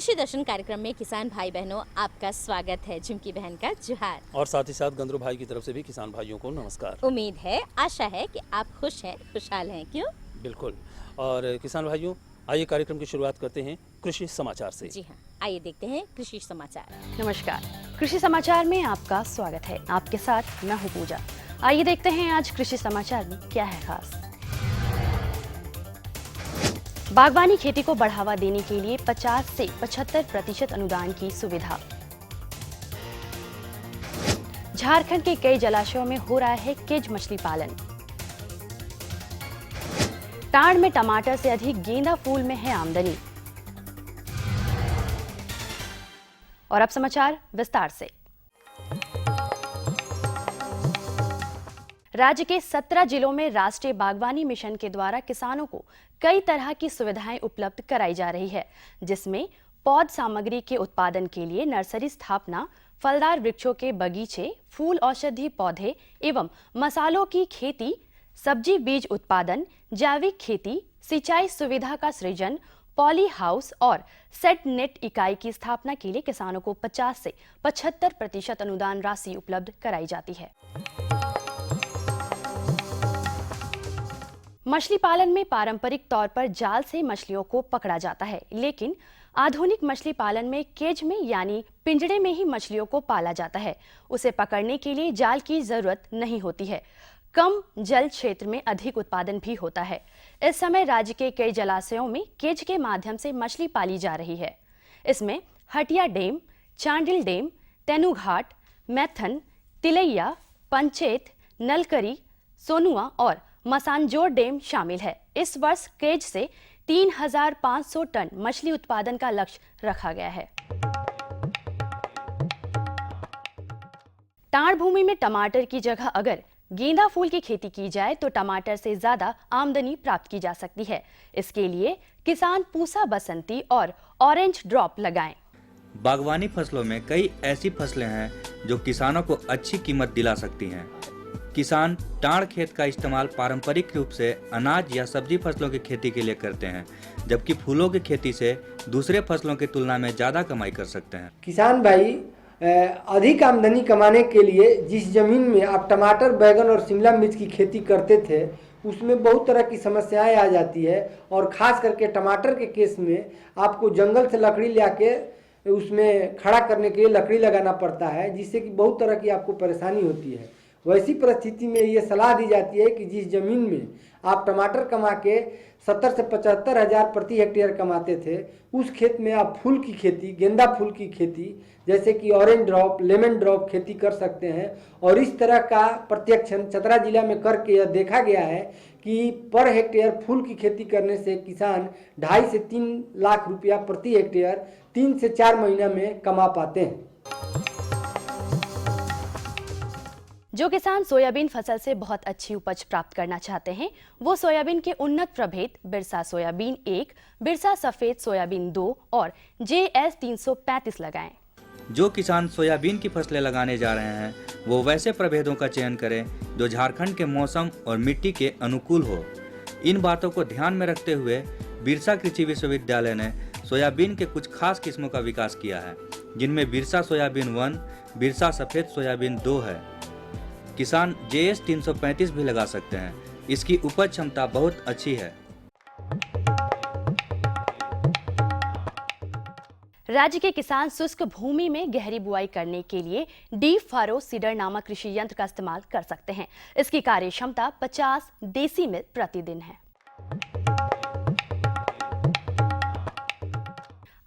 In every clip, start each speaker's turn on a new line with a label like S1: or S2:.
S1: कृषि दर्शन कार्यक्रम में किसान भाई बहनों आपका स्वागत है। झुमकी बहन का जुहार
S2: और साथ ही साथ गंद्रू भाई की तरफ से भी किसान भाइयों को नमस्कार।
S1: उम्मीद है, आशा है कि आप खुश हैं, खुशहाल हैं। क्यों?
S2: बिल्कुल। और किसान भाइयों, आइए कार्यक्रम की शुरुआत करते हैं कृषि समाचार से।
S1: जी हाँ, आइए देखते हैं कृषि समाचार।
S3: नमस्कार, कृषि समाचार में आपका स्वागत है। आपके साथ मैं हूँ पूजा। आइए देखते हैं आज कृषि समाचार में क्या है खास। बागवानी खेती को बढ़ावा देने के लिए 50 से 75% अनुदान की सुविधा। झारखंड के कई जलाशयों में हो रहा है केज मछली पालन। टांड में टमाटर से अधिक गेंदा फूल में है आमदनी। और अब समाचार विस्तार से। राज्य के 17 जिलों में राष्ट्रीय बागवानी मिशन के द्वारा किसानों को कई तरह की सुविधाएं उपलब्ध कराई जा रही है, जिसमें पौध सामग्री के उत्पादन के लिए नर्सरी स्थापना, फलदार वृक्षों के बगीचे, फूल औषधि पौधे एवं मसालों की खेती, सब्जी बीज उत्पादन, जैविक खेती, सिंचाई सुविधा का सृजन, पॉली हाउस और सेट नेट इकाई की स्थापना के लिए किसानों को 50 से 75% अनुदान राशि उपलब्ध कराई जाती है। मछली पालन में पारंपरिक तौर पर जाल से मछलियों को पकड़ा जाता है, लेकिन आधुनिक मछली पालन में केज में यानी पिंजड़े में ही मछलियों को पाला जाता है। उसे पकड़ने के लिए जाल की जरूरत नहीं होती है। कम जल क्षेत्र में अधिक उत्पादन भी होता है। इस समय राज्य के कई जलाशयों में केज के माध्यम से मछली पाली जा रही है। इसमें हटिया डैम, चांडिल डैम, तेनुघाट, मैथन, तिलैया, पंचेत, नलकरी, सोनुआ और मसानजोर डैम शामिल है। इस वर्ष केज से 3500 टन मछली उत्पादन का लक्ष्य रखा गया है। टांड भूमि में टमाटर की जगह अगर गेंदा फूल की खेती की जाए तो टमाटर से ज्यादा आमदनी प्राप्त की जा सकती है। इसके लिए किसान पूसा बसंती और ऑरेंज ड्रॉप लगाएं।
S4: बागवानी फसलों में कई ऐसी फसलें हैं जो किसानों को अच्छी कीमत दिला सकती हैं। किसान टांड खेत का इस्तेमाल पारंपरिक रूप से अनाज या सब्जी फसलों की खेती के लिए करते हैं, जबकि फूलों की खेती से दूसरे फसलों की तुलना में ज़्यादा कमाई कर सकते हैं।
S5: किसान भाई अधिक आमदनी कमाने के लिए जिस जमीन में आप टमाटर, बैगन और शिमला मिर्च की खेती करते थे, उसमें बहुत तरह की समस्याएं आ जाती है। और ख़ास करके टमाटर के केस में आपको जंगल से लकड़ी ला के उसमें खड़ा करने के लिए लकड़ी लगाना पड़ता है, जिससे कि बहुत तरह की आपको परेशानी होती है। वैसी परिस्थिति में ये सलाह दी जाती है कि जिस ज़मीन में आप टमाटर कमा के 70 से 75 हज़ार प्रति हेक्टेयर कमाते थे, उस खेत में आप फूल की खेती, गेंदा फूल की खेती जैसे कि ऑरेंज ड्रॉप, लेमन ड्रॉप खेती कर सकते हैं। और इस तरह का प्रत्यक्षण चतरा जिला में करके यह देखा गया है कि पर हेक्टेयर फूल की खेती करने से किसान 2.5 से 3 लाख रुपया प्रति हेक्टेयर 3 से 4 महीना में कमा पाते हैं।
S3: जो किसान सोयाबीन फसल से बहुत अच्छी उपज प्राप्त करना चाहते हैं, वो सोयाबीन के उन्नत प्रभेद बिरसा सोयाबीन 1, बिरसा सफेद सोयाबीन 2 और JS 335 लगाएं।
S4: जो किसान सोयाबीन की फसलें लगाने जा रहे हैं, वो वैसे प्रभेदों का चयन करें जो झारखंड के मौसम और मिट्टी के अनुकूल हो। इन बातों को ध्यान में रखते हुए बिरसा कृषि विश्वविद्यालय ने सोयाबीन के कुछ खास किस्मों का विकास किया है, जिनमें बिरसा सोयाबीन 1, बिरसा सफेद सोयाबीन 2 है। किसान JS 335 भी लगा सकते हैं। इसकी उपज क्षमता बहुत अच्छी है।
S3: राज्य के किसान शुष्क भूमि में गहरी बुआई करने के लिए डीप फरो सीडर नामक कृषि यंत्र का इस्तेमाल कर सकते हैं। इसकी कार्य क्षमता 50 डेसीमिल प्रतिदिन है।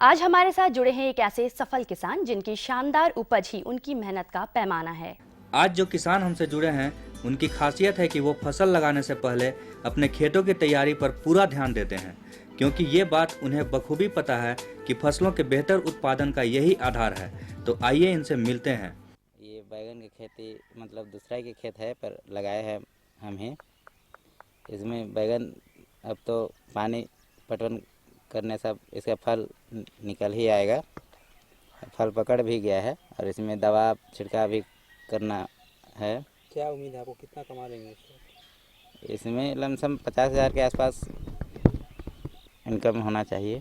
S3: आज हमारे साथ जुड़े हैं एक ऐसे सफल किसान जिनकी शानदार उपज ही उनकी मेहनत का पैमाना है।
S4: आज जो किसान हमसे जुड़े हैं, उनकी खासियत है कि वो फसल लगाने से पहले अपने खेतों की तैयारी पर पूरा ध्यान देते हैं, क्योंकि ये बात उन्हें बखूबी पता है कि फसलों के बेहतर उत्पादन का यही आधार है। तो आइए इनसे मिलते हैं।
S6: ये बैगन की खेती मतलब दूसरा के खेत है, पर लगाए हैं हम ही। इसमें बैगन अब तो पानी पटवन करने सब इसका फल निकल ही आएगा। फल पकड़ भी गया है और इसमें दवा छिड़काव भी करना है।
S2: क्या उम्मीद है आपको, कितना कमा लेंगे
S6: इसमें? लमसम 50 हज़ार के आसपास इनकम होना चाहिए।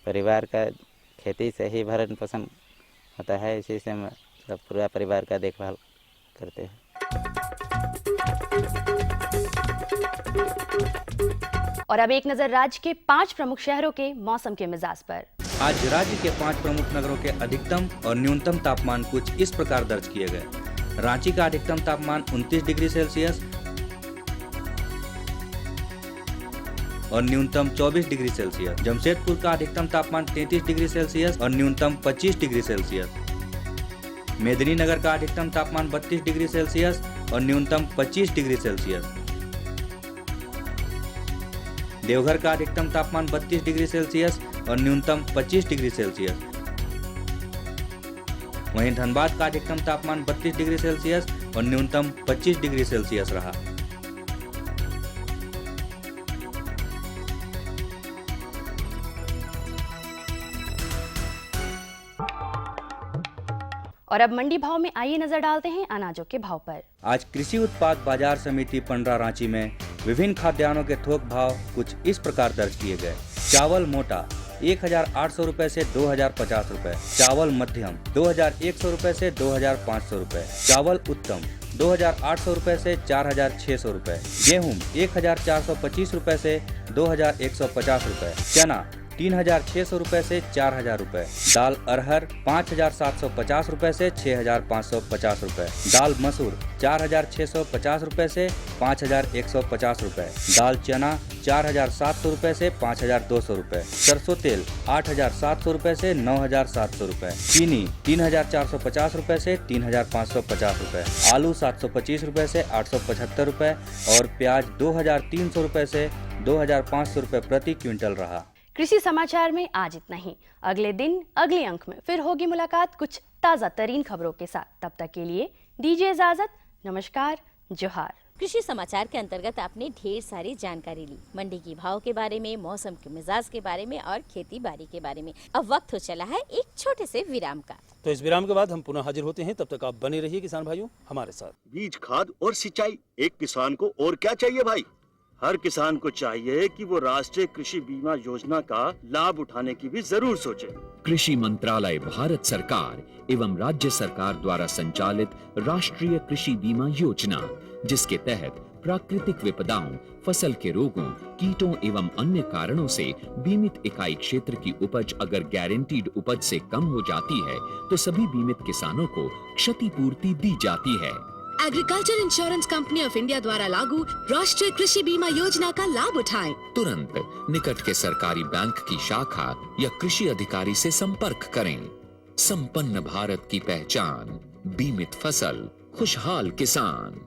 S6: परिवार का खेती से ही भरण पोषण होता है, इसी से मतलब पूरा परिवार का देखभाल करते हैं।
S3: और अब एक नजर राज्य के 5 प्रमुख शहरों के मौसम के मिजाज पर।
S4: आज राज्य के 5 प्रमुख नगरों के अधिकतम और न्यूनतम तापमान कुछ इस प्रकार दर्ज किए गए। रांची का अधिकतम तापमान 29 डिग्री सेल्सियस और न्यूनतम 24 डिग्री सेल्सियस। जमशेदपुर का अधिकतम तापमान 33 डिग्री सेल्सियस और न्यूनतम 25 डिग्री सेल्सियस। मेदिनीनगर का अधिकतम तापमान 32 डिग्री सेल्सियस और न्यूनतम 25 डिग्री सेल्सियस। देवघर का अधिकतम तापमान 32 डिग्री सेल्सियस और न्यूनतम 25 डिग्री सेल्सियस। वहीं धनबाद का अधिकतम तापमान 32 डिग्री सेल्सियस और न्यूनतम 25 डिग्री सेल्सियस रहा।
S3: और अब मंडी भाव में आइए नजर डालते हैं अनाजों के भाव पर।
S4: आज कृषि उत्पाद बाजार समिति पंडरा रांची में विभिन्न खाद्यान्नों के थोक भाव कुछ इस प्रकार दर्ज किए गए। चावल मोटा 1800 रुपए से 2050 रुपए। चावल मध्यम 2100 रुपए से 2500 रुपए। चावल उत्तम 2800 रुपए से 4600 रुपए। गेहूं 1425 रुपए से 2150 रुपए। चना 3600 रुपए से 4000 रुपए। दाल अरहर 5750 रुपए से 6550 रुपए। दाल मसूर 4650 रुपए से 5150 रुपए। दाल चना 4700 रुपए से 5200 रुपए। सरसों तेल 8700 रुपए से 9700 रुपए। चीनी 3450 रुपए से 3550 रुपए। आलू 725 रुपए से 875 रुपए और प्याज 2300 रुपए से 2500 रुपए प्रति क्विंटल रहा।
S3: कृषि समाचार में आज इतना ही। अगले दिन अगले अंक में फिर होगी मुलाकात कुछ ताज़ा तरीन खबरों के साथ। तब तक के लिए दीजिए इजाजत। नमस्कार, जोहार।
S1: कृषि समाचार के अंतर्गत आपने ढेर सारी जानकारी ली, मंडी की भाव के बारे में, मौसम के मिजाज के बारे में और खेती बाड़ी के बारे में। अब वक्त हो चला है एक छोटे से विराम का।
S2: तो इस विराम के बाद हम पुनः हाजिर होते हैं। तब तक आप बने रहिए किसान भाइयों हमारे साथ।
S7: बीज, खाद और सिंचाई, एक किसान को और क्या चाहिए भाई? हर किसान को चाहिए कि वो राष्ट्रीय कृषि बीमा योजना का लाभ उठाने की भी जरूर सोचे।
S8: कृषि मंत्रालय, भारत सरकार एवं राज्य सरकार द्वारा संचालित राष्ट्रीय कृषि बीमा योजना, जिसके तहत प्राकृतिक विपदाओं, फसल के रोगों, कीटों एवं अन्य कारणों से बीमित इकाई क्षेत्र की उपज अगर गारंटीड उपज से कम हो जाती है तो सभी बीमित किसानों को क्षतिपूर्ति दी जाती है।
S9: Agriculture insurance company of India द्वारा लागू राष्ट्रीय कृषि बीमा योजना का लाभ उठाएं।
S8: तुरंत निकट के सरकारी बैंक की शाखा या कृषि अधिकारी से संपर्क करें। संपन्न भारत की पहचान, बीमित फसल, खुशहाल किसान।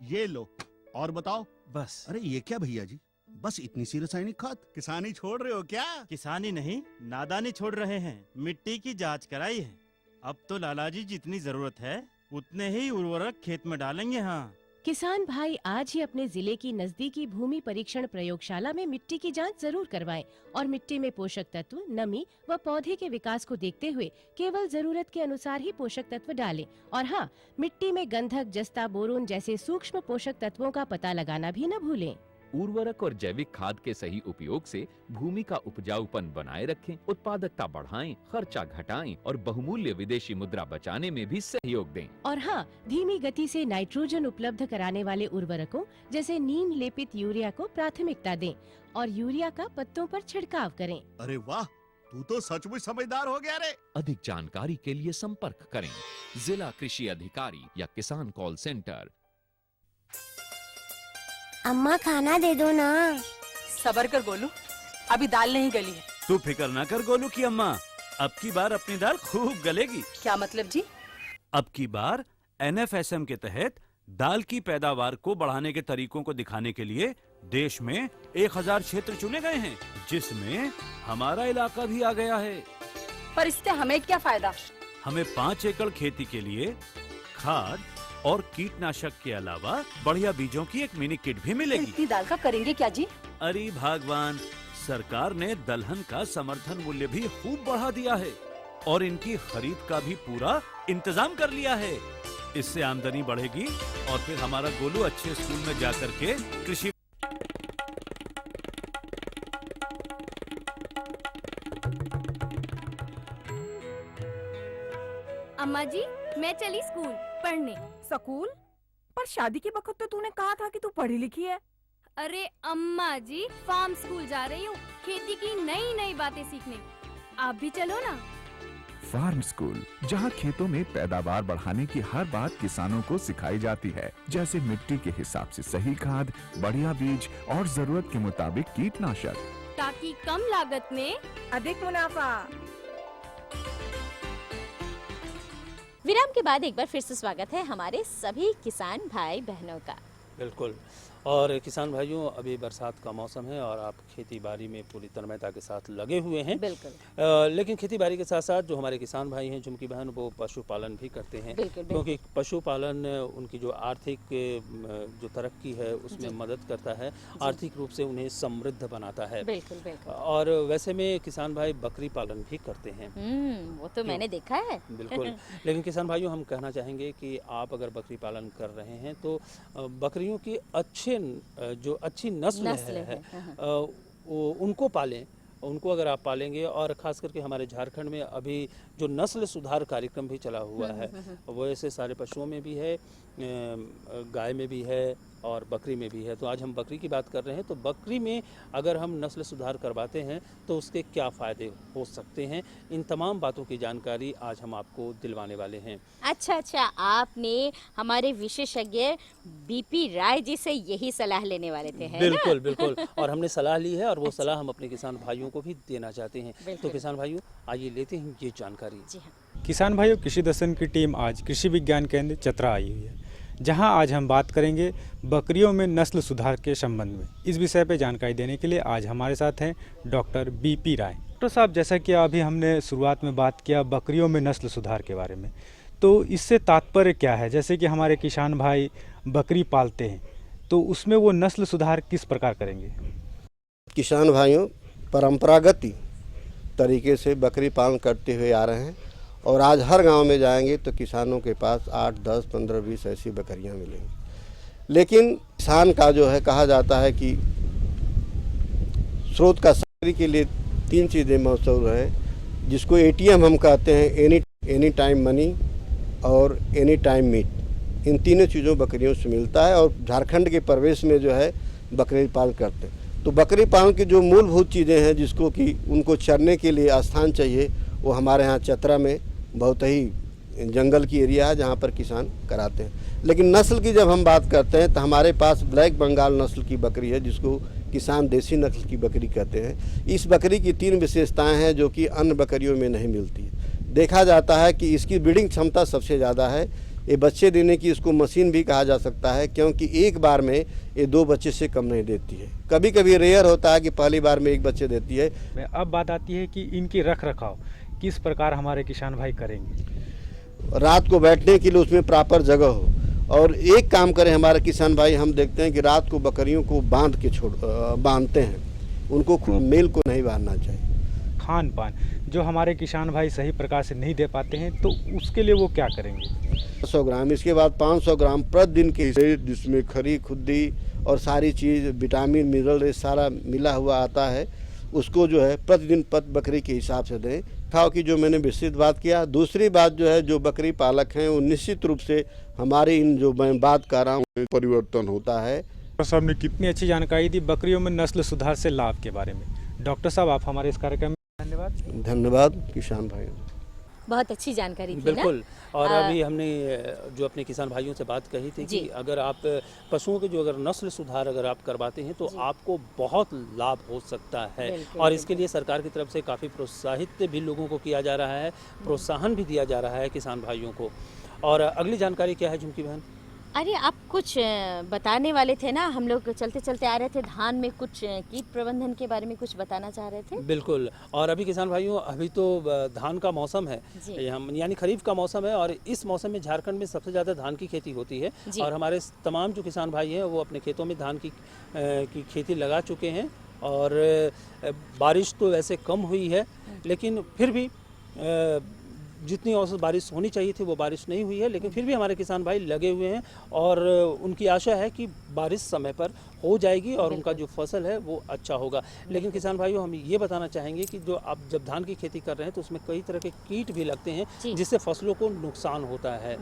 S10: ये लो और बताओ।
S11: बस।
S10: अरे ये क्या भैया जी, बस इतनी सी रासायनिक खाद? किसानी छोड़ रहे हो क्या?
S11: किसानी नहीं, नादानी छोड़ रहे हैं। मिट्टी की जांच कराई है। अब तो लालाजी जितनी जरूरत है उतने ही उर्वरक खेत में डालेंगे। हाँ,
S12: किसान भाई आज ही अपने जिले की नजदीकी भूमि परीक्षण प्रयोगशाला में मिट्टी की जांच जरूर करवाएं और मिट्टी में पोषक तत्व, नमी व पौधे के विकास को देखते हुए केवल जरूरत के अनुसार ही पोषक तत्व डालें। और हाँ, मिट्टी में गंधक, जस्ता, बोरोन जैसे सूक्ष्म पोषक तत्वों का पता लगाना भी न भूलें।
S13: उर्वरक और जैविक खाद के सही उपयोग से भूमि का उपजाऊपन बनाए रखें, उत्पादकता बढ़ाएं, खर्चा घटाएं और बहुमूल्य विदेशी मुद्रा बचाने में भी सहयोग दें।
S12: और हाँ, धीमी गति से नाइट्रोजन उपलब्ध कराने वाले उर्वरकों जैसे नीम लेपित यूरिया को प्राथमिकता दें और यूरिया का पत्तों पर छिड़काव करें।
S10: अरे वाह, तू तो सचमुच समझदार हो गया रे।
S13: अधिक जानकारी के लिए संपर्क करें जिला कृषि अधिकारी या किसान कॉल सेंटर।
S14: अम्मा खाना दे दो ना।
S15: सबर कर गोलू, अभी दाल नहीं गली है।
S11: तू फिक्र ना कर गोलू की अम्मा, अब की बार अपनी दाल खूब गलेगी।
S15: क्या मतलब जी?
S11: अब की बार NFSM के तहत दाल की पैदावार को बढ़ाने के तरीकों को दिखाने के लिए देश में 1000 क्षेत्र चुने गए हैं, जिसमें हमारा इलाका भी आ गया है।
S15: पर इससे हमें क्या फायदा?
S11: हमें 5 एकड़ खेती के लिए खाद और कीटनाशक के अलावा बढ़िया बीजों की एक मिनी किट भी मिलेगी।
S15: इतनी दाल का करेंगे क्या जी?
S11: अरे भगवान, सरकार ने दलहन का समर्थन मूल्य भी खूब बढ़ा दिया है और इनकी खरीद का भी पूरा इंतजाम कर लिया है। इससे आमदनी बढ़ेगी और फिर हमारा गोलू अच्छे स्कूल में जाकर के कृषि
S16: अम्मा जी मैं चली स्कूल पढ़ने।
S15: स्कूल? पर शादी के वक्त तो तूने कहा था कि तू पढ़ी लिखी है।
S16: अरे अम्मा जी फार्म स्कूल जा रही हूँ खेती की नई नई बातें सीखने। आप भी चलो ना।
S17: फार्म स्कूल, जहां खेतों में पैदावार बढ़ाने की हर बात किसानों को सिखाई जाती है, जैसे मिट्टी के हिसाब से सही खाद, बढ़िया बीज और जरूरत के मुताबिक कीटनाशक,
S16: ताकि कम लागत में
S15: अधिक मुनाफा।
S1: विराम के बाद एक बार फिर से स्वागत है हमारे सभी किसान भाई बहनों का।
S2: बिल्कुल। और किसान भाइयों, अभी बरसात का मौसम है और आप खेती बाड़ी में पूरी तन्मयता के साथ लगे हुए हैं।
S1: बिल्कुल।
S2: लेकिन खेती बाड़ी के साथ साथ जो हमारे किसान भाई हैं झुमकी बहन, वो पशुपालन भी करते हैं।
S1: बिल्कुल,
S2: क्योंकि पशुपालन उनकी जो आर्थिक जो तरक्की है उसमें मदद करता है, आर्थिक रूप से उन्हें समृद्ध बनाता है।
S1: बिल्कुल बिल्कुल।
S2: और वैसे में किसान भाई बकरी पालन भी करते हैं।
S1: वो तो मैंने देखा है।
S2: बिल्कुल। लेकिन किसान भाइयों, हम कहना चाहेंगे कि आप अगर बकरी पालन कर रहे हैं तो बकरियों की जो अच्छी नस्ल है उनको पालें। उनको अगर आप पालेंगे, और ख़ास करके हमारे झारखंड में अभी जो नस्ल सुधार कार्यक्रम भी चला हुआ है वो ऐसे सारे पशुओं में भी है, गाय में भी है और बकरी में भी है। तो आज हम बकरी की बात कर रहे हैं। तो बकरी में अगर हम नस्ल सुधार करवाते हैं तो उसके क्या फ़ायदे हो सकते हैं, इन तमाम बातों की जानकारी आज हम आपको दिलवाने वाले हैं।
S1: अच्छा, आपने हमारे विशेषज्ञ बीपी राय जी से यही सलाह लेने वाले थे, है
S2: बिल्कुल
S1: ना?
S2: बिल्कुल। और हमने सलाह ली है और वो सलाह हम अपने किसान भाइयों को भी देना चाहते हैं।
S1: बिल्कुल।
S2: तो किसान भाइयों, आइए लेते हैं ये जानकारी।
S1: जी हाँ।
S18: किसान भाइयों, कृषि दर्शन की टीम आज कृषि विज्ञान केंद्र चतरा आई हुई है, जहां आज हम बात करेंगे बकरियों में नस्ल सुधार के संबंध में। इस विषय पे जानकारी देने के लिए आज हमारे साथ हैं डॉक्टर बीपी राय। डॉक्टर साहब, जैसा कि अभी हमने शुरुआत में बात किया बकरियों में नस्ल सुधार के बारे में, तो इससे तात्पर्य क्या है? जैसे कि हमारे किसान भाई बकरी पालते हैं तो उसमें वो नस्ल सुधार किस प्रकार करेंगे?
S19: किसान भाइयों परंपरागत तरीके से बकरी पालन करते हुए आ रहे हैं और आज हर गांव में जाएंगे तो किसानों के पास 8, 10, 15, 20 ऐसी बकरियां मिलेंगी। लेकिन किसान का जो है, कहा जाता है कि स्रोत का बकरी के लिए 3 चीज़ें मशहूर हैं, जिसको ATM हम कहते हैं, एनी टाइम मनी और एनी टाइम मीट। इन तीनों चीज़ों बकरियों से मिलता है और झारखंड के प्रवेश में जो है बकरी पालन करते हैं। तो बकरी पालन की जो मूलभूत चीज़ें हैं, जिसको कि उनको चरने के लिए स्थान चाहिए, वो हमारे यहाँ चतरा में बहुत ही जंगल की एरिया है जहाँ पर किसान कराते हैं। लेकिन नस्ल की जब हम बात करते हैं तो हमारे पास ब्लैक बंगाल नस्ल की बकरी है, जिसको किसान देसी नस्ल की बकरी कहते हैं। इस बकरी की 3 विशेषताएं हैं जो कि अन्य बकरियों में नहीं मिलती है। देखा जाता है कि इसकी ब्रीडिंग क्षमता सबसे ज़्यादा है। ये बच्चे देने की इसको मशीन भी कहा जा सकता है, क्योंकि एक बार में ये 2 बच्चे से कम नहीं देती है। कभी कभी रेयर होता है कि पहली बार में 1 बच्चे देती है।
S18: अब बात आती है कि इनकी रख रखाव किस प्रकार हमारे किसान भाई करेंगे?
S19: रात को बैठने के लिए उसमें प्रॉपर जगह हो। और एक काम करें हमारे किसान भाई, हम देखते हैं कि रात को बकरियों को बांधते हैं, उनको मेल को नहीं बांधना चाहिए।
S18: खान पान जो हमारे किसान भाई सही प्रकार से नहीं दे पाते हैं, तो उसके लिए वो क्या करेंगे?
S19: 100 ग्राम, इसके बाद 500 ग्राम प्रतिदिन के, जिसमें खरी खुद्दी और सारी चीज़ विटामिन मिनरल सारा मिला हुआ आता है, उसको जो है प्रतिदिन बकरी के हिसाब से दें। खाओ की जो मैंने विस्तृत बात किया। दूसरी बात जो है, जो बकरी पालक हैं वो निश्चित रूप से हमारे इन जो मैं बात कर रहा हूँ परिवर्तन होता है।
S18: डॉक्टर साहब ने कितनी अच्छी जानकारी दी बकरियों में नस्ल सुधार से लाभ के बारे में। डॉक्टर साहब, आप हमारे इस कार्यक्रम में
S19: धन्यवाद किसान भाइयों।
S1: बहुत अच्छी जानकारी थी
S2: बिल्कुल
S1: ना?
S2: और अभी हमने जो अपने किसान भाइयों से बात कही थी कि अगर आप पशुओं के जो अगर नस्ल सुधार अगर आप करवाते हैं तो आपको बहुत लाभ हो सकता है। और इसके लिए सरकार की तरफ से काफ़ी प्रोत्साहित भी लोगों को किया जा रहा है, प्रोत्साहन भी दिया जा रहा है किसान भाइयों को। और अगली जानकारी क्या है झुमकी बहन?
S1: अरे आप कुछ बताने वाले थे ना, हम लोग चलते चलते आ रहे थे, धान में कुछ कीट प्रबंधन के बारे में कुछ बताना चाह रहे थे।
S2: बिल्कुल। और अभी किसान भाइयों, अभी तो धान का मौसम है, यानी खरीफ का मौसम है, और इस मौसम में झारखंड में सबसे ज़्यादा धान की खेती होती है। और हमारे तमाम जो किसान भाई हैं वो अपने खेतों में धान की खेती लगा चुके हैं। और बारिश तो वैसे कम हुई है, लेकिन फिर भी जितनी औसत बारिश होनी चाहिए थी वो बारिश नहीं हुई है, लेकिन फिर भी हमारे किसान भाई लगे हुए हैं और उनकी आशा है कि बारिश समय पर हो जाएगी और उनका जो फसल है वो अच्छा होगा। लेकिन किसान भाइयों, हम ये बताना चाहेंगे कि जो आप जब धान की खेती कर रहे हैं तो उसमें कई तरह के कीट भी लगते हैं जिससे फसलों को नुकसान होता है।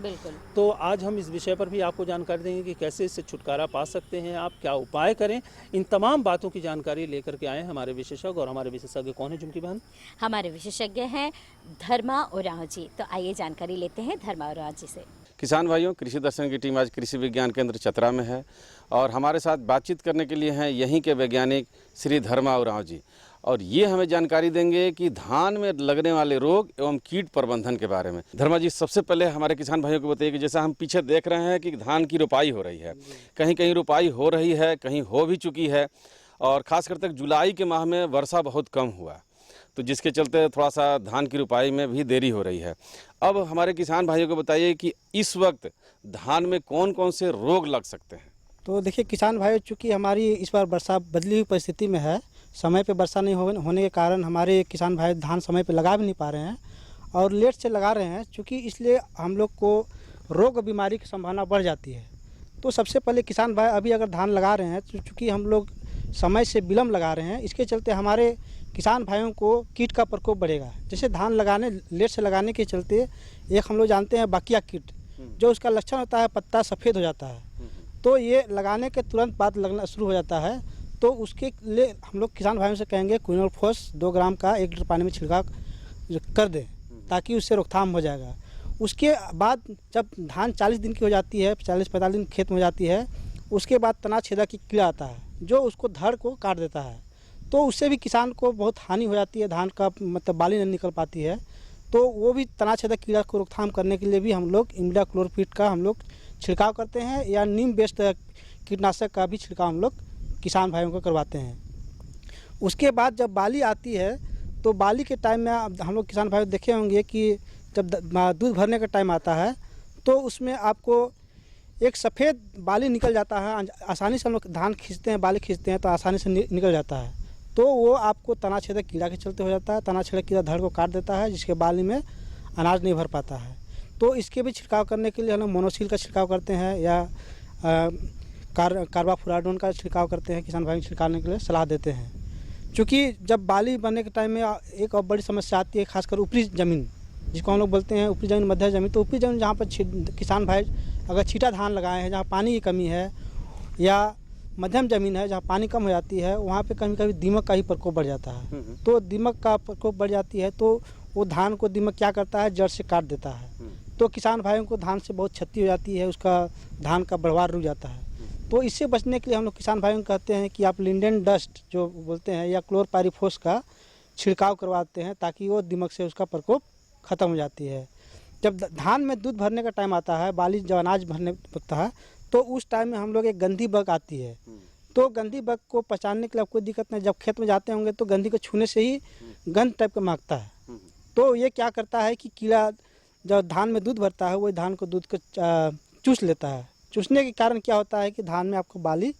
S2: तो आज हम इस विषय पर भी आपको जानकारी देंगे कि कैसे इससे छुटकारा पा सकते हैं, आप क्या उपाय करें। इन तमाम बातों की जानकारी लेकर के आए हमारे विशेषज्ञ। और हमारे विशेषज्ञ कौन है झुमकी बहन?
S1: हमारे विशेषज्ञ हैं धर्मा उरांव जी। तो आइए जानकारी लेते हैं धर्मा उरांव जी से।
S20: किसान भाइयों, कृषि दर्शन की टीम आज कृषि विज्ञान केंद्र चतरा में है और हमारे साथ बातचीत करने के लिए हैं यहीं के वैज्ञानिक श्री धर्मा उरांव जी, और ये हमें जानकारी देंगे कि धान में लगने वाले रोग एवं कीट प्रबंधन के बारे में। धर्मा जी, सबसे पहले हमारे किसान भाइयों को बताइए कि जैसा हम पीछे देख रहे हैं कि धान की रोपाई हो रही है, कहीं कहीं रोपाई हो रही है, कहीं हो भी चुकी है, और ख़ासकर तक जुलाई के माह में वर्षा बहुत कम हुआ, तो जिसके चलते थोड़ा सा धान की रुपाई में भी देरी हो रही है। अब हमारे किसान भाइयों को बताइए कि इस वक्त धान में कौन कौन से रोग लग सकते हैं?
S21: तो देखिए किसान भाइयों, चूँकि हमारी इस बार वर्षा बदली हुई परिस्थिति में है, समय पे वर्षा नहीं होने के कारण हमारे किसान भाई धान समय पे लगा भी नहीं पा रहे हैं और लेट से लगा रहे हैं, चूँकि इसलिए हम लोग को रोग बीमारी की संभावना बढ़ जाती है। तो सबसे पहले किसान भाई अभी अगर धान लगा रहे हैं तो चूँकि हम लोग समय से विलम्ब लगा रहे हैं, इसके चलते हमारे किसान भाइयों को कीट का प्रकोप बढ़ेगा। जैसे धान लगाने लेट से लगाने के चलते एक हम लोग जानते हैं बाकिया कीट, जो उसका लक्षण होता है पत्ता सफ़ेद हो जाता है, तो ये लगाने के तुरंत बाद लगना शुरू हो जाता है। तो उसके लिए हम लोग किसान भाइयों से कहेंगे क्विनोलफोस 2 ग्राम का 1 लीटर पानी में छिड़काव कर दें, ताकि उससे रोकथाम हो जाएगा। उसके बाद जब धान 40 दिन की हो जाती है, 40-45 दिन खेत में हो जाती है, उसके बाद तना छेदक की कीड़ा आता है जो उसको धड़ को काट देता है, तो उससे भी किसान को बहुत हानि हो जाती है, धान का मतलब बाली नहीं निकल पाती है। तो वो भी तना छेदक कीड़ा को रोकथाम करने के लिए भी हम लोग इमिडाक्लोरपिड का हम लोग छिड़काव करते हैं, या नीम बेस्ड कीटनाशक का भी छिड़काव हम लोग किसान भाइयों को करवाते हैं। उसके बाद जब बाली आती है तो बाली के टाइम में हम लोग किसान भाई देखे होंगे कि जब दूध भरने का टाइम आता है तो उसमें आपको एक सफ़ेद बाली निकल जाता है। आसानी से हम लोग धान खींचते हैं, बाली खींचते हैं तो आसानी से निकल जाता है, तो वो आपको तना छेदक कीड़ा के चलते हो जाता है। तना छेदक कीड़ा धड़ को काट देता है, जिसके बाली में अनाज नहीं भर पाता है। तो इसके भी छिड़काव करने के लिए हम लोग मोनोसील का छिड़काव करते हैं या कार्बाफुराडोन का छिड़काव करते हैं, किसान भाई छिड़काने के लिए सलाह देते हैं। क्योंकि जब बाली बनने के टाइम में एक और बड़ी समस्या आती है, खासकर ऊपरी ज़मीन जिसको हम लोग बोलते हैं ऊपरी ज़मीन, मध्य ज़मीन। तो ऊपरी ज़मीन जहाँ पर किसान भाई अगर छीटा धान लगाए हैं, जहाँ पानी की कमी है, या मध्यम ज़मीन है जहाँ पानी कम हो जाती है, वहाँ पे कभी कभी दीमक का ही प्रकोप बढ़ जाता है। तो दीमक का प्रकोप बढ़ जाती है तो वो धान को दीमक क्या करता है, जड़ से काट देता है। तो किसान भाइयों को धान से बहुत क्षति हो जाती है, उसका धान का बढ़वार रुक जाता है। तो इससे बचने के लिए हम लोग किसान भाइयों को कहते हैं कि आप लिंडेन डस्ट जो बोलते हैं या क्लोरपायरिफॉस का छिड़काव करवाते हैं, ताकि वो दीमक से उसका प्रकोप ख़त्म हो जाती है। जब धान में दूध भरने का टाइम आता है, बाली जब अनाज भरने लगता है, तो उस टाइम में हम लोग एक गंधी बग आती है। तो गंधी बग को पहचानने के लिए कोई दिक्कत नहीं, जब खेत में जाते होंगे तो गंधी को छूने से ही गंध टाइप का महकता है। तो ये क्या करता है कि कीड़ा जब धान में दूध भरता है, वही धान को दूध को चूस लेता है। चूसने के कारण क्या होता है कि धान में आपको बाली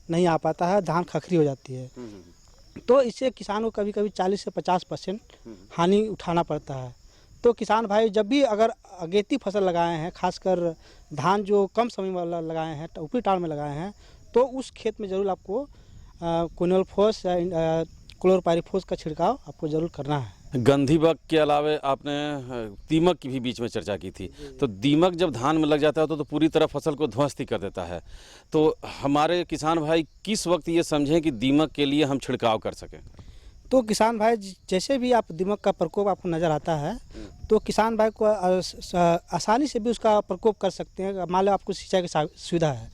S21: नहीं आ पाता है, धान खखरी हो जाती है। तो इससे किसान को कभी कभी 40 से 50% हानि उठाना पड़ता है। तो किसान भाई जब भी अगर अगेती फसल लगाए हैं, खासकर धान जो कम समय वाला लगाए हैं, ऊपरी टाल में लगाए हैं, तो उस खेत में ज़रूर आपको क्विनोलफोस या क्लोरपायरिफॉस का छिड़काव आपको ज़रूर करना है।
S20: गंधी बग के अलावा आपने दीमक की भी बीच में चर्चा की थी। तो दीमक जब धान में लग जाता है तो पूरी तरह फसल को ध्वस्त ही कर देता है। तो हमारे किसान भाई किस वक्त ये समझें कि दीमक के लिए हम छिड़काव कर सकें?
S21: तो किसान भाई जैसे भी आप दीमक का प्रकोप आपको नज़र आता है, तो किसान भाई को आसानी से भी उसका प्रकोप कर सकते हैं। मान लो आपको सिंचाई की सुविधा है,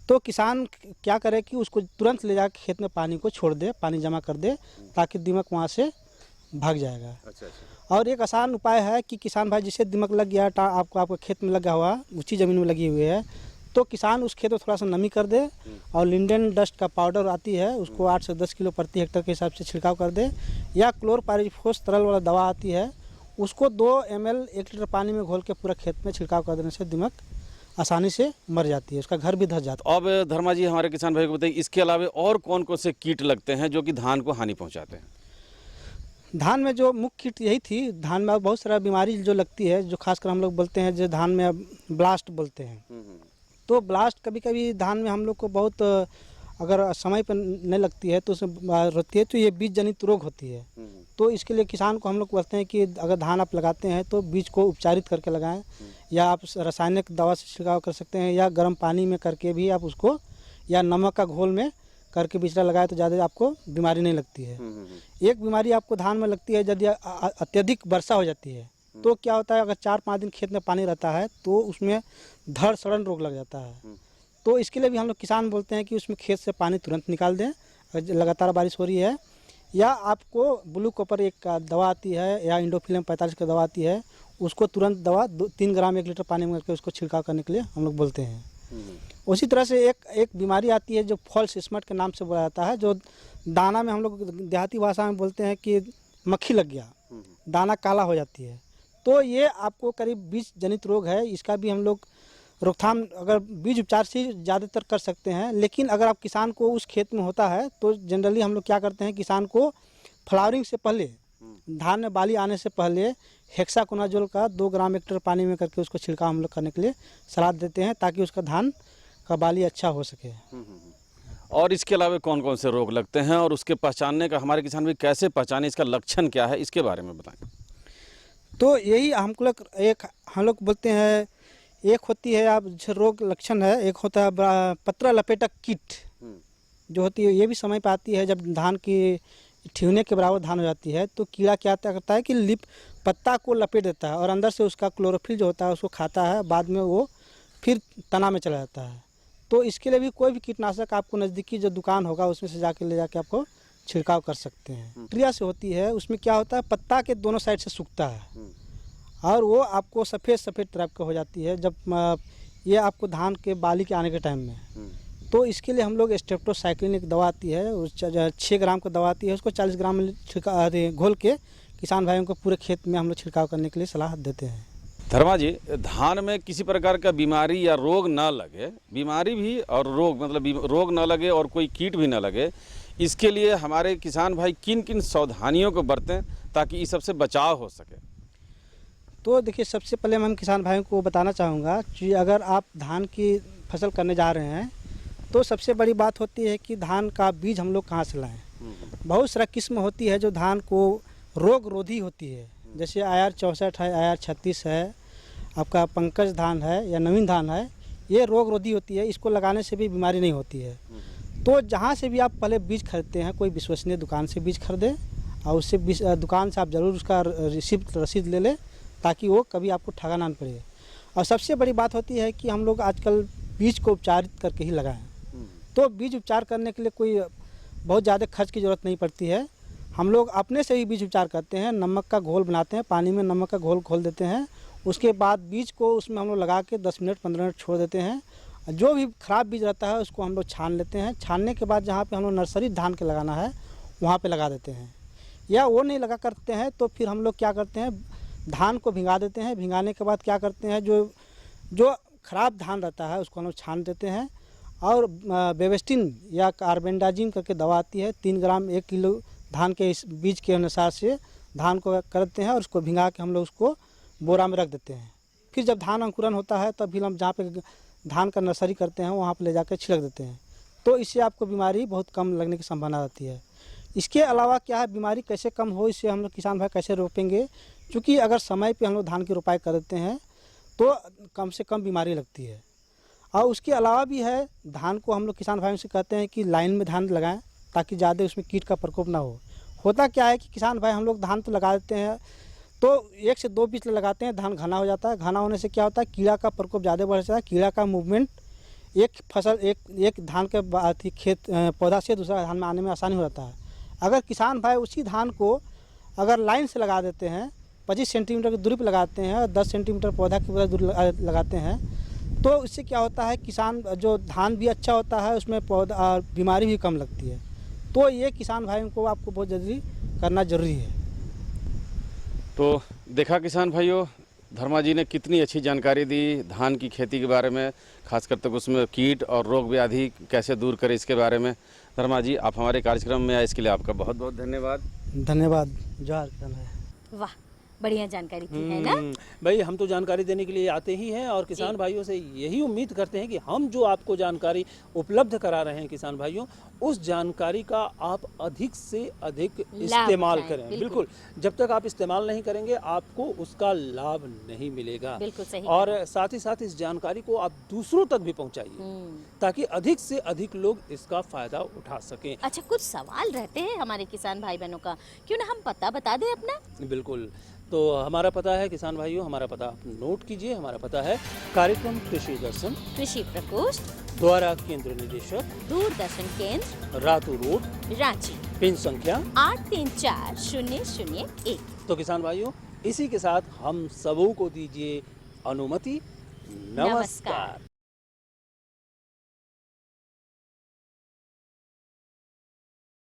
S21: तो किसान क्या करे कि उसको तुरंत ले जाकर खेत में पानी को छोड़ दे, पानी जमा कर दे, ताकि दीमक वहाँ से भाग जाएगा। अच्छा। और एक आसान उपाय है कि किसान भाई जिसे दीमक लग गया, आपको खेत में लगा हुआ, ऊंची ज़मीन में लगी हुई है, तो किसान उस खेत में थोड़ा सा नमी कर दे और लिंडेन डस्ट का पाउडर आती है, उसको 8 से 10 किलो प्रति हेक्टेयर के हिसाब से छिड़काव कर दे, या क्लोरपायरिफॉस तरल वाला दवा आती है, उसको 2 ml 1 लीटर पानी में घोल के पूरा खेत में छिड़काव कर देने से दीमक आसानी से मर जाती है, उसका घर भी धस जाता है।
S20: अब धर्मा जी हमारे किसान भाई को बताइए, इसके अलावा और कौन कौन से कीट लगते हैं जो कि धान को हानि पहुँचाते हैं?
S21: धान में जो मुख्य कीट यही थी। धान में बहुत सारा बीमारी जो लगती है, जो खासकर हम लोग बोलते हैं जो धान में ब्लास्ट बोलते हैं। तो ब्लास्ट कभी कभी धान में हम लोग को बहुत अगर समय पर नहीं लगती है तो उसमें होती है, तो ये बीज जनित रोग होती है। तो इसके लिए किसान को हम लोग बोलते हैं कि अगर धान आप लगाते हैं तो बीज को उपचारित करके लगाएं, या आप रासायनिक दवा से छिड़काव कर सकते हैं, या गर्म पानी में करके भी आप उसको, या नमक का घोल में करके बिचड़ा लगाए तो ज़्यादा आपको बीमारी नहीं लगती है। एक बीमारी आपको धान में लगती है यदि अत्यधिक वर्षा हो जाती है, तो क्या होता है, अगर 4-5 दिन खेत में पानी रहता है तो उसमें धड़ सड़न रोग लग जाता है। तो इसके लिए भी हम लोग किसान बोलते हैं कि उसमें खेत से पानी तुरंत निकाल दें, अगर लगातार बारिश हो रही है, या आपको ब्लू कॉपर एक दवा आती है, या इंडोफिलम 45 की दवा आती है, उसको तुरंत दवा 3 ग्राम 1 लीटर पानी में करके उसको छिड़काव करने के लिए हम लोग बोलते हैं। उसी तरह से एक बीमारी आती है जो फॉल्स स्मट के नाम से बोला जाता है, जो दाना में हम लोग देहाती भाषा में बोलते हैं कि मक्खी लग गया, दाना काला हो जाती है। तो ये आपको करीब बीज जनित रोग है। इसका भी हम लोग रोकथाम अगर बीज उपचार से ज़्यादातर कर सकते हैं, लेकिन अगर आप किसान को उस खेत में होता है तो जनरली हम लोग क्या करते हैं, किसान को फ्लावरिंग से पहले, धान में बाली आने से पहले हेक्साकोनाजोल का 2 ग्राम 1 लीटर पानी में करके उसको छिड़काव हम लोग करने के लिए सलाह देते हैं, ताकि उसका धान का बाली अच्छा हो सके।
S20: और इसके अलावा कौन कौन से रोग लगते हैं और उसके पहचानने का हमारे किसान भी कैसे पहचाने, इसका लक्षण क्या है, इसके बारे में बताएं।
S21: तो यही हम लोग बोलते हैं, एक होती है आप जो रोग लक्षण है, एक होता है पत्रा लपेटक कीट जो होती है, ये भी समय पे आती है जब धान की ठिवने के बराबर धान हो जाती है। तो कीड़ा क्या करता है कि पत्ता को लपेट देता है और अंदर से उसका क्लोरोफिल जो होता है उसको खाता है, बाद में वो फिर तना में चला जाता है। तो इसके लिए भी कोई भी कीटनाशक आपको नज़दीकी जो दुकान होगा उसमें से ले जाके आपको छिड़काव कर सकते हैं। क्रिया से होती है, उसमें क्या होता है, पत्ता के दोनों साइड से सूखता है और वो आपको सफ़ेद टाइप का हो जाती है जब ये आपको धान के बाली के आने के टाइम में। तो इसके लिए हम लोग स्ट्रेप्टोसाइक्लिन एक दवा आती है, 6 ग्राम का दवा आती है, उसको 40 ग्राम में घोल के किसान भाइयों को पूरे खेत में हम लोग छिड़काव करने के लिए सलाह देते हैं।
S20: धर्मा जी, धान में किसी प्रकार का बीमारी या रोग ना लगे, बीमारी भी और रोग मतलब रोग ना लगे और कोई कीट भी ना लगे, इसके लिए हमारे किसान भाई किन किन सावधानियों को बरतें ताकि इस सबसे बचाव हो सके?
S21: तो देखिए, सबसे पहले हम किसान भाइयों को बताना चाहूँगा कि अगर आप धान की फसल करने जा रहे हैं तो सबसे बड़ी बात होती है कि धान का बीज हम लोग कहाँ से लाएँ। बहुत सारा किस्म होती है जो धान को रोग रोधी होती है, जैसे IR 64 है, IR 36 है, आपका पंकज धान है या नवीन धान है, ये रोग रोधी होती है, इसको लगाने से भी बीमारी नहीं होती है। तो जहाँ से भी आप पहले बीज खरीदते हैं, कोई विश्वसनीय दुकान से बीज खरीदें और उससे दुकान से आप ज़रूर उसका रसीद ले लें, ताकि वो कभी आपको ठगा ना पड़े। और सबसे बड़ी बात होती है कि हम लोग आजकल बीज को उपचारित करके ही लगाएं। तो बीज उपचार करने के लिए कोई बहुत ज़्यादा खर्च की ज़रूरत नहीं पड़ती है। हम लोग अपने से ही बीज उपचार करते हैं, नमक का घोल बनाते हैं, पानी में नमक का घोल घोल देते हैं, उसके बाद बीज को उसमें हम लोग लगा के 10 मिनट 15 मिनट छोड़ देते हैं। जो भी ख़राब बीज रहता है उसको हम लोग छान लेते हैं। छानने के बाद जहाँ पे हम लोग नर्सरी धान के लगाना है वहाँ पे लगा देते हैं, या वो नहीं लगा करते हैं तो फिर हम लोग क्या करते हैं, धान को भिंगा देते हैं। भिंगाने के बाद क्या करते हैं, जो ख़राब धान रहता है उसको हम लोग छान देते हैं और बेवेस्टिन या कार्बेंडाजिम करके दवा आती है, 3 ग्राम 1 किलो धान के इस बीज के अनुसार से धान को करते हैं और उसको भिंगा के हम लोग उसको बोरा में रख देते हैं। फिर जब धान अंकुरन होता है तब फिर हम जहाँ पे धान का नर्सरी करते हैं वहाँ पे ले जाकर छिड़क देते हैं। तो इससे आपको बीमारी बहुत कम लगने की संभावना रहती है। इसके अलावा क्या है, बीमारी कैसे कम हो, इससे हम लोग किसान भाई कैसे रोपेंगे, क्योंकि अगर समय पे हम लोग धान की रोपाई कर देते हैं तो कम से कम बीमारी लगती है। और उसके अलावा भी है, धान को हम लोग किसान भाइयों से कहते हैं कि लाइन में धान लगाएं ताकि ज़्यादा उसमें कीट का प्रकोप ना हो। होता क्या है कि किसान भाई हम लोग धान तो लगा देते हैं तो 1 से 2 बीज लगाते हैं, धान घना हो जाता है। घना होने से क्या होता है, कीड़ा का प्रकोप ज़्यादा बढ़ जाता है। कीड़ा का मूवमेंट एक धान के खेत पौधा से दूसरा धान में आने में आसानी हो जाता है। अगर किसान भाई उसी धान को अगर लाइन से लगा देते हैं, 25 सेंटीमीटर की दूरी पर लगाते हैं और 10 सेंटीमीटर पौधा की दूरी लगाते हैं, तो इससे क्या होता है, किसान जो धान भी अच्छा होता है, उसमें पौधा बीमारी भी कम लगती है। तो ये किसान भाइयों को आपको बहुत जल्दी करना जरूरी है।
S20: तो देखा किसान भाइयों, धर्मा जी ने कितनी अच्छी जानकारी दी धान की खेती के बारे में, खासकर तक उसमें कीट और रोग व्याधि कैसे दूर करें इसके बारे में। धर्मा जी, आप हमारे कार्यक्रम में आए इसके लिए आपका बहुत बहुत धन्यवाद।
S21: धन्यवाद। जोहार किसान भाई।
S1: वाह, बढ़िया जानकारी थी, है ना?
S2: भाई हम तो जानकारी देने के लिए आते ही हैं और किसान भाइयों से यही उम्मीद करते हैं कि हम जो आपको जानकारी उपलब्ध करा रहे हैं किसान भाइयों, उस जानकारी का आप अधिक से अधिक इस्तेमाल करें। बिल्कुल, जब तक आप इस्तेमाल नहीं करेंगे आपको उसका लाभ नहीं मिलेगा।
S1: बिल्कुल सही।
S2: और साथ ही साथ इस जानकारी को आप दूसरों तक भी पहुंचाइए ताकि अधिक से अधिक लोग इसका फायदा उठा सकें।
S1: अच्छा, कुछ सवाल रहते हैं हमारे किसान भाई बहनों का, क्यों ना हम पता बता दें अपना?
S2: बिल्कुल, तो हमारा पता है किसान भाइयों, हमारा पता आप नोट कीजिए। हमारा पता है कार्यक्रम कृषि दर्शन,
S1: कृषि प्रकोष्ठ,
S2: द्वारा केंद्र निदेशक,
S1: दूरदर्शन केंद्र,
S2: रातू रोड,
S1: रांची,
S2: पिन संख्या
S1: 834001।
S2: तो किसान भाइयों, इसी के साथ हम सबों को दीजिए अनुमति। नमस्कार।